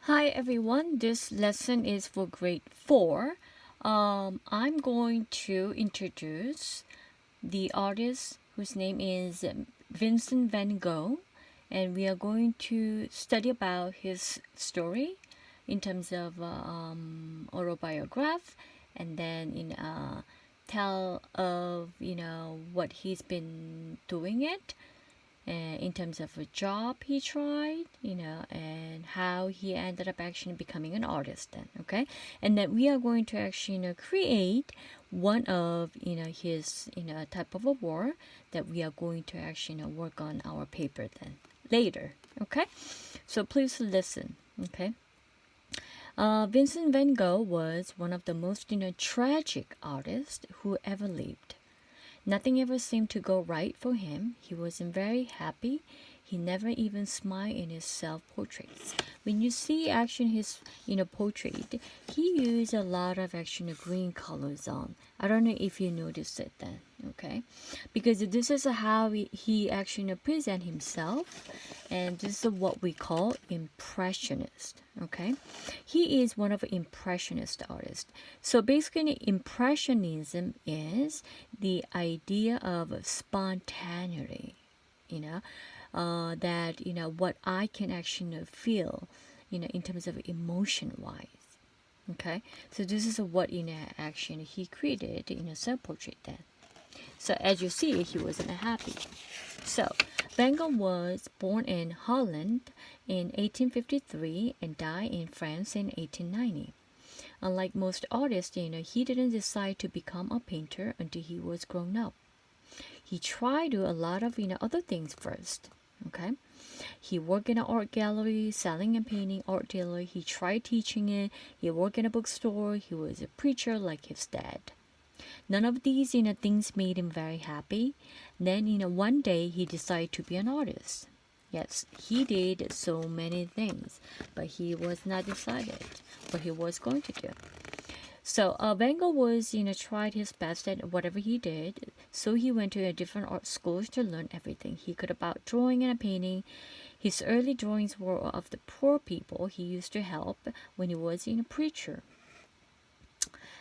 Hi everyone, this lesson is for grade 4. I'm going to introduce the artist whose name is Vincent van Gogh, and we are going to study about his story in terms of autobiography, and then tell of what he's been doing it in terms of a job he tried, and how he ended up actually becoming an artist then, okay? And then we are going to actually, create one of, his, type of a work that we are going to actually, work on our paper then later, okay? So please listen, okay? Vincent van Gogh was one of the most, tragic artists who ever lived. Nothing ever seemed to go right for him. He wasn't very happy. He never even smiled in his self-portraits. When you see actually his portrait, he used a lot of actually green colors on. I don't know if you noticed it then, okay? Because this is how he actually present himself, and this is what we call impressionist, okay? He is one of impressionist artists. So basically impressionism is the idea of spontaneity, that what I can actually feel, in terms of emotion wise. Okay, so this is what action he created in a self portrait then. So as you see, he wasn't happy. So Van Gogh was born in Holland in 1853 and died in France in 1890. Unlike most artists, he didn't decide to become a painter until he was grown up. He tried to do a lot of other things first. Okay, he worked in an art gallery, selling and painting art dealer. He tried teaching it. He worked in a bookstore. He was a preacher like his dad. None of these things made him very happy. Then one day he decided to be an artist. Yes, he did so many things, but he was not decided what he was going to do. So Van Gogh was, tried his best at whatever he did. So he went to a different art schools to learn everything he could about drawing and painting. His early drawings were of the poor people he used to help when he was a preacher.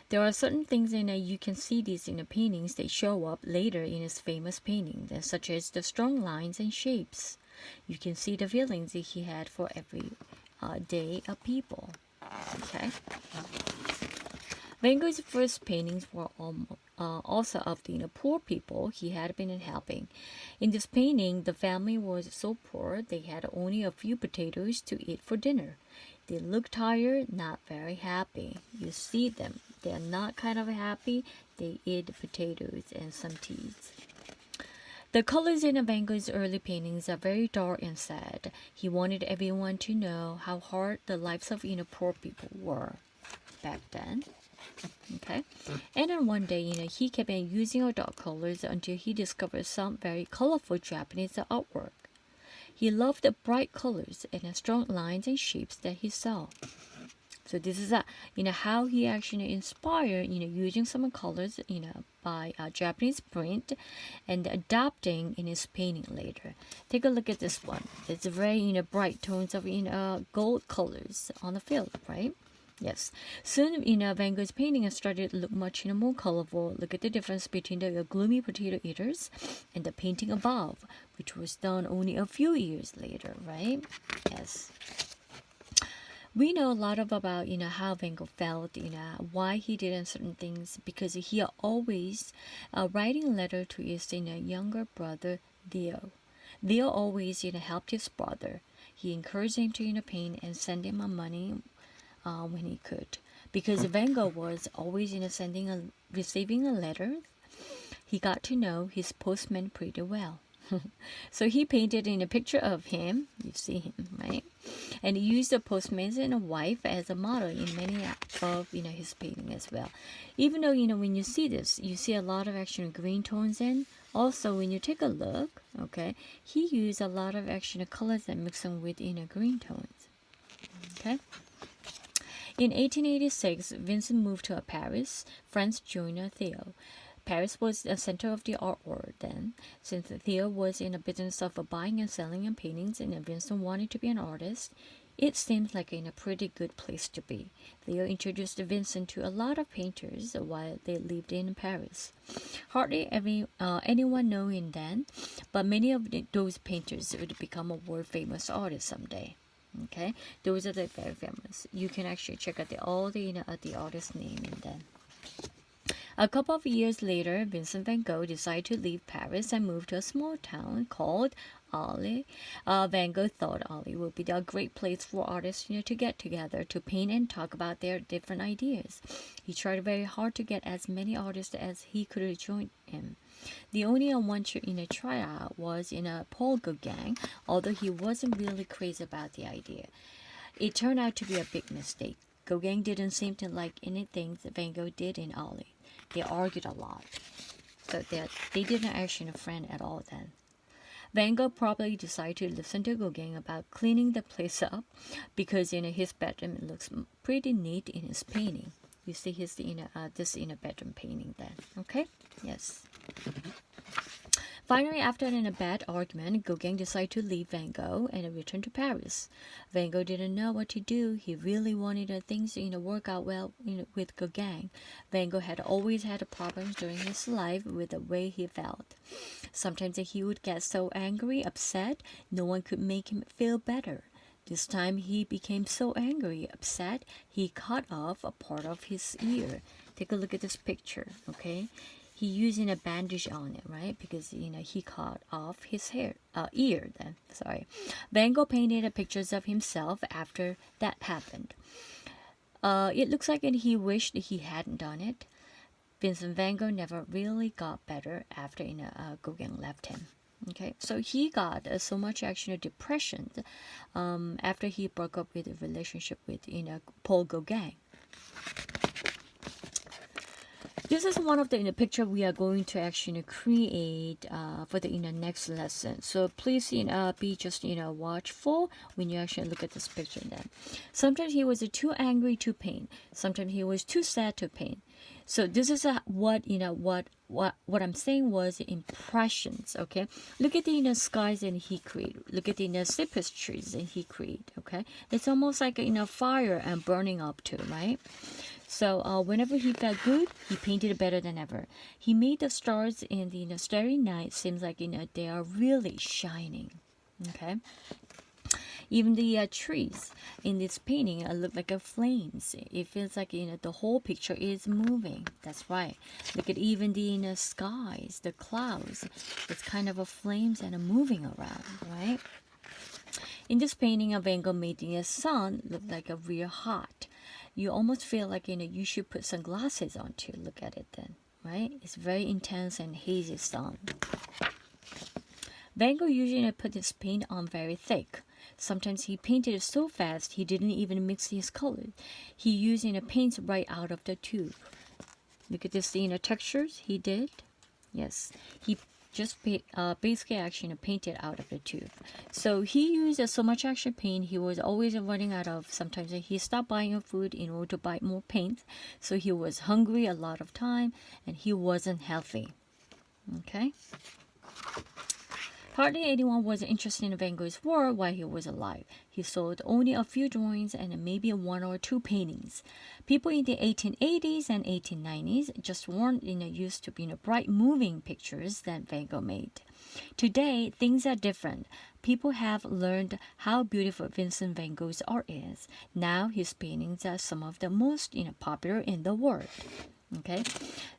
There are certain things you can see these paintings. They show up later in his famous paintings, such as the strong lines and shapes. You can see the feelings that he had for every day of people. Okay. Van Gogh's first paintings were also of the poor people he had been helping. In this painting, the family was so poor they had only a few potatoes to eat for dinner. They looked tired, not very happy. You see them. They're not kind of happy. They eat potatoes and some teas. The colors in Van Gogh's early paintings are very dark and sad. He wanted everyone to know how hard the lives of poor people were back then. Okay, and then one day, he kept on using dark colors until he discovered some very colorful Japanese artwork. He loved the bright colors and the strong lines and shapes that he saw. So this is how he actually inspired using some colors by Japanese print and adapting in his painting later. Take a look at this one. It's very bright tones of gold colors on the field, right? Yes. Soon, Van Gogh's painting started to look much more colorful. Look at the difference between the gloomy potato eaters and the painting above, which was done only a few years later, right? Yes. We know a lot about how Van Gogh felt, why he did certain things, because he always writing a letter to his younger brother Theo. Theo always helped his brother. He encouraged him to paint and send him money when he could, because Van Gogh was always receiving a letter. He got to know his postman pretty well. So he painted in a picture of him. You see him, right? And he used the postman's wife as a model in many of his painting as well. Even though when you see this, you see a lot of actual green tones in. Also, when you take a look, okay, he used a lot of actual colors and mix them with green tones. Okay. In 1886, Vincent moved to Paris, France, joined Theo. Paris was the center of the art world then. Since Theo was in the business of buying and selling paintings and Vincent wanted to be an artist, It seems like in a pretty good place to be. Theo introduced Vincent to a lot of painters while they lived in Paris. Hardly anyone knew him then, but many of those painters would become a world famous artist someday. Okay, those are the very famous. You can actually check out all the the artist name in them. A couple of years later, Vincent van Gogh decided to leave Paris and move to a small town called Arles. Van Gogh thought Arles would be a great place for artists, to get together to paint and talk about their different ideas. He tried very hard to get as many artists as he could join him. The only one to try out was Paul Gauguin, although he wasn't really crazy about the idea. It turned out to be a big mistake. Gauguin didn't seem to like anything that Van Gogh did in Arles. They argued a lot, so they didn't actually a friend at all then. Van Gogh probably decided to listen to Gauguin about cleaning the place up because his bedroom looks pretty neat in his painting. You see his this bedroom painting then. Okay, yes. Finally, after a bad argument, Gauguin decided to leave Van Gogh and return to Paris. Van Gogh didn't know what to do. He really wanted things to work out well with Gauguin. Van Gogh had always had problems during his life with the way he felt. Sometimes he would get so angry, upset, no one could make him feel better. This time he became so angry, upset, he cut off a part of his ear. Take a look at this picture, okay? He using a bandage on it, right? Because he cut off his ear. Then, sorry. Van Gogh painted pictures of himself after that happened. It looks like he wished he hadn't done it. Vincent van Gogh never really got better after Gauguin left him. Okay, so he got so much actually depression after he broke up with a relationship with Paul Gauguin. This is one of the picture we are going to actually create for the next lesson. So please be just watchful when you actually look at this picture. Then sometimes he was too angry to paint. Sometimes he was too sad to paint. So this is what I'm saying was impressions. Okay, look at the skies and he created. Look at the cypress trees and he created. Okay, it's almost like fire and burning up too, right? So whenever he felt good, he painted better than ever. He made the stars in the starry night seems like they are really shining. Okay. Even the trees in this painting look like flames. It feels like the whole picture is moving. That's right. Look at even the skies, the clouds. It's kind of flames and moving around, right? In this painting, Van Gogh made the sun look like real hot. You almost feel like you should put sunglasses on to look at it then, right? It's very intense and hazy sun. Van Gogh usually put his paint on very thick. Sometimes he painted so fast he didn't even mix his colors. He used paints right out of the tube. Look at this textures he did. Yes, he just basically actually painted out of the tube. So he used so much action paint, he was always running out of. Sometimes he stopped buying food in order to buy more paint. So he was hungry a lot of time and he wasn't healthy. Okay. Hardly anyone was interested in Van Gogh's work while he was alive. He sold only a few drawings and maybe one or two paintings. People in the 1880s and 1890s just weren't used to bright moving pictures that Van Gogh made. Today, things are different. People have learned how beautiful Vincent van Gogh's art is. Now his paintings are some of the most popular in the world. Okay,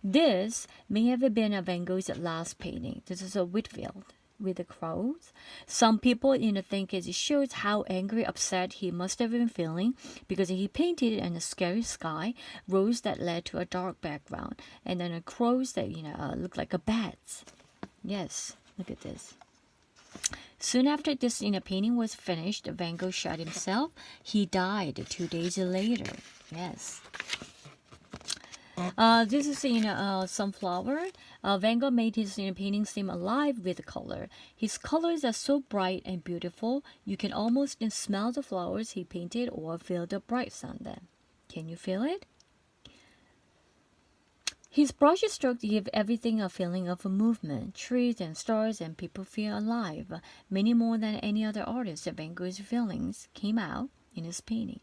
this may have been Van Gogh's last painting. This is a Whitfield with the crows. Some people think it shows how angry, upset he must have been feeling because he painted in a scary sky, roads that led to a dark background, and then crows that look like bats. Yes, look at this. Soon after this painting was finished, Van Gogh shot himself. He died 2 days later. Yes. This is sunflower. Van Gogh made his paintings seem alive with color. His colors are so bright and beautiful, you can almost smell the flowers he painted or feel the bright sun then. Can you feel it? His brush strokes give everything a feeling of movement. Trees and stars and people feel alive. Many more than any other artist, Van Gogh's feelings came out in his painting.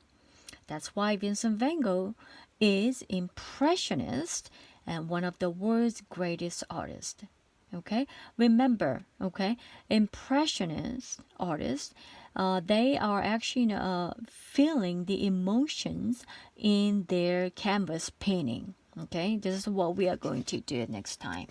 That's why Vincent van Gogh is impressionist and one of the world's greatest artists. Okay, remember, okay, impressionist artists, they are actually feeling the emotions in their canvas painting. Okay, this is what we are going to do next time.